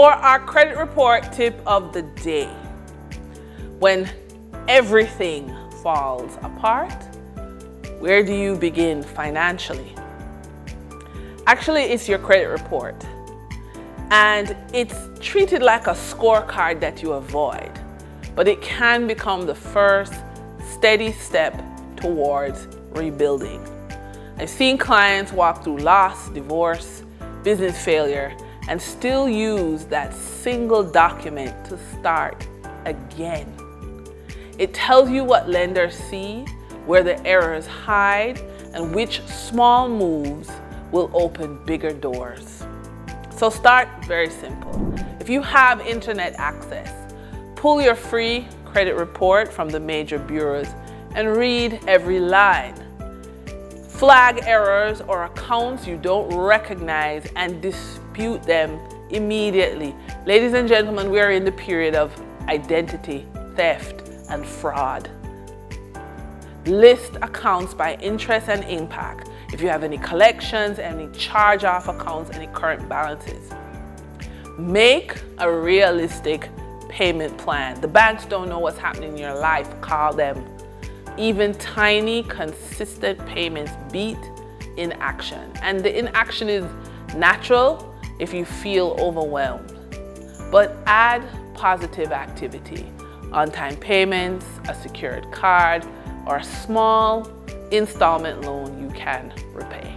For our credit report tip of the day, when everything falls apart, where do you begin financially? Actually, it's your credit report, and it's treated like a scorecard that you avoid, but it can become the first steady step towards rebuilding. I've seen clients walk through loss, divorce, business failure, and still use that single document to start again. It tells you what lenders see, where the errors hide, and which small moves will open bigger doors. So start very simple. If you have internet access, pull your free credit report from the major bureaus and read every line. Flag errors or accounts you don't recognize and dispute them immediately. Ladies and gentlemen, we are in the period of identity theft and fraud. List accounts by interest and impact. If you have any collections, any charge-off accounts, any current balances. Make a realistic payment plan. The banks don't know what's happening in your life. Call them. Even tiny, consistent payments beat inaction. And the inaction is natural if you feel overwhelmed. But add positive activity. On-time payments, a secured card, or a small installment loan you can repay.